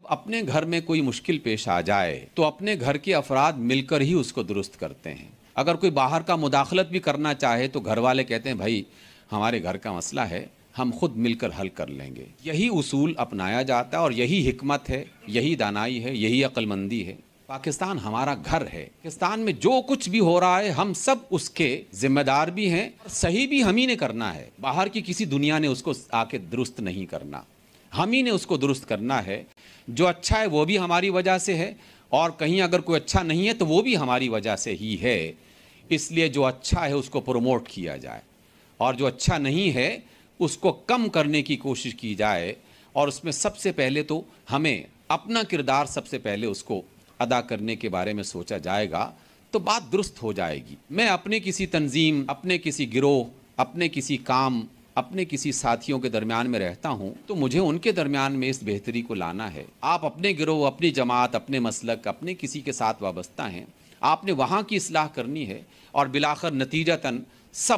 اپنے گھر میں کوئی مشکل پیش آ جائے تو اپنے گھر کے افراد مل کر ہی اس کو درست کرتے ہیں۔ اگر کوئی باہر کا مداخلت بھی کرنا چاہے تو گھر والے کہتے ہیں بھائی ہمارے گھر کا مسئلہ ہے، ہم خود مل کر حل کر لیں گے۔ یہی اصول اپنایا جاتا ہے اور یہی حکمت ہے، یہی دانائی ہے، یہی عقل مندی ہے۔ پاکستان ہمارا گھر ہے۔ پاکستان میں جو کچھ بھی ہو رہا ہے ہم سب اس کے ذمہ دار بھی ہیں، صحیح بھی ہم ہی نے کرنا ہے۔ باہر کی کسی دنیا نے اس کو آ کے درست نہیں کرنا، ہم ہی نے اس کو درست کرنا ہے۔ جو اچھا ہے وہ بھی ہماری وجہ سے ہے، اور کہیں اگر کوئی اچھا نہیں ہے تو وہ بھی ہماری وجہ سے ہی ہے۔ اس لیے جو اچھا ہے اس کو پروموٹ کیا جائے، اور جو اچھا نہیں ہے اس کو کم کرنے کی کوشش کی جائے، اور اس میں سب سے پہلے تو ہمیں اپنا کردار سب سے پہلے اس کو ادا کرنے کے بارے میں سوچا جائے گا تو بات درست ہو جائے گی۔ میں اپنے کسی تنظیم، اپنے کسی گروہ، اپنے کسی کام، اپنے کسی ساتھیوں کے درمیان میں رہتا ہوں تو مجھے ان کے درمیان میں اس بہتری کو لانا ہے۔ آپ اپنے گروہ، اپنی جماعت، اپنے مسلک، اپنے کسی کے ساتھ وابستہ ہیں، آپ نے وہاں کی اصلاح کرنی ہے، اور بالآخر نتیجتاً سب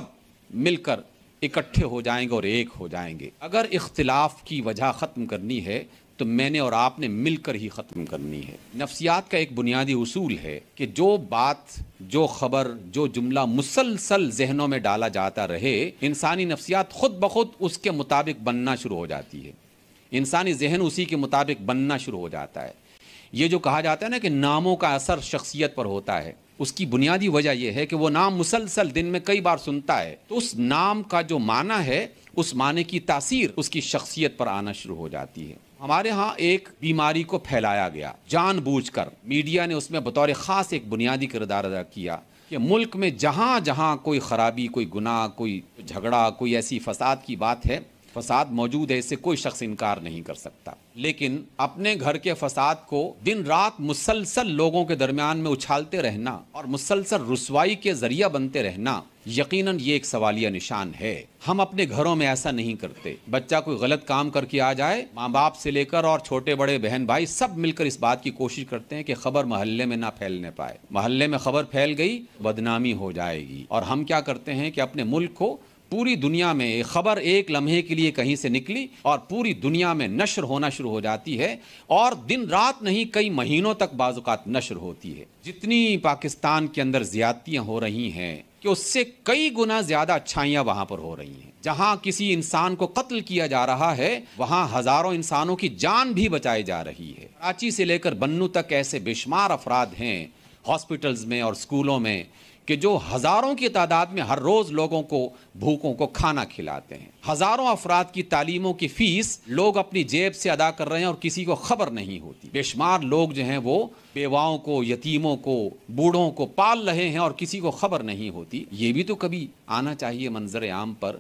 مل کر اکٹھے ہو جائیں گے اور ایک ہو جائیں گے۔ اگر اختلاف کی وجہ ختم کرنی ہے تو میں نے اور آپ نے مل کر ہی ختم کرنی ہے۔ نفسیات کا ایک بنیادی اصول ہے کہ جو بات، جو خبر، جو جملہ مسلسل ذہنوں میں ڈالا جاتا رہے، انسانی نفسیات خود بخود اس کے مطابق بننا شروع ہو جاتی ہے۔ انسانی ذہن اسی کے مطابق بننا شروع ہو جاتا ہے۔ یہ جو کہا جاتا ہے نا کہ ناموں کا اثر شخصیت پر ہوتا ہے، اس کی بنیادی وجہ یہ ہے کہ وہ نام مسلسل دن میں کئی بار سنتا ہے تو اس نام کا جو معنی ہے، اس معنی کی تاثیر اس کی شخصیت پر آنا شروع ہو جاتی ہے۔ ہمارے ہاں ایک بیماری کو پھیلایا گیا جان بوجھ کر، میڈیا نے اس میں بطور خاص ایک بنیادی کردار ادا کیا کہ ملک میں جہاں جہاں کوئی خرابی، کوئی گناہ، کوئی جھگڑا، کوئی ایسی فساد کی بات ہے، فساد موجود ہے، اس سے کوئی شخص انکار نہیں کر سکتا، لیکن اپنے گھر کے فساد کو دن رات مسلسل لوگوں کے درمیان میں اچھالتے رہنا اور مسلسل رسوائی کے ذریعہ بنتے رہنا، یقیناً یہ ایک سوالیہ نشان ہے۔ ہم اپنے گھروں میں ایسا نہیں کرتے۔ بچہ کوئی غلط کام کر کے آ جائے، ماں باپ سے لے کر اور چھوٹے بڑے بہن بھائی سب مل کر اس بات کی کوشش کرتے ہیں کہ خبر محلے میں نہ پھیلنے پائے۔ محلے میں خبر پھیل گئی، بدنامی ہو جائے گی۔ اور ہم کیا کرتے ہیں کہ اپنے ملک کو پوری دنیا میں خبر ایک لمحے کے لیے کہیں سے نکلی اور پوری دنیا میں نشر ہونا شروع ہو جاتی ہے، اور دن رات نہیں کئی مہینوں تک بعض اوقات نشر ہوتی ہے۔ جتنی پاکستان کے اندر زیادتیاں ہو رہی ہیں کہ اس سے کئی گنا زیادہ اچھائیاں وہاں پر ہو رہی ہیں۔ جہاں کسی انسان کو قتل کیا جا رہا ہے وہاں ہزاروں انسانوں کی جان بھی بچائی جا رہی ہے۔ کراچی سے لے کر بنو تک ایسے بے شمار افراد ہیں ہاسپٹلز میں اور سکولوں میں کہ جو ہزاروں کی تعداد میں ہر روز لوگوں کو، بھوکوں کو کھانا کھلاتے ہیں۔ ہزاروں افراد کی تعلیموں کی فیس لوگ اپنی جیب سے ادا کر رہے ہیں اور کسی کو خبر نہیں ہوتی۔ بے شمار لوگ جو ہیں وہ بیواؤں کو، یتیموں کو، بوڑھوں کو پال رہے ہیں اور کسی کو خبر نہیں ہوتی۔ یہ بھی تو کبھی آنا چاہیے منظر عام پر۔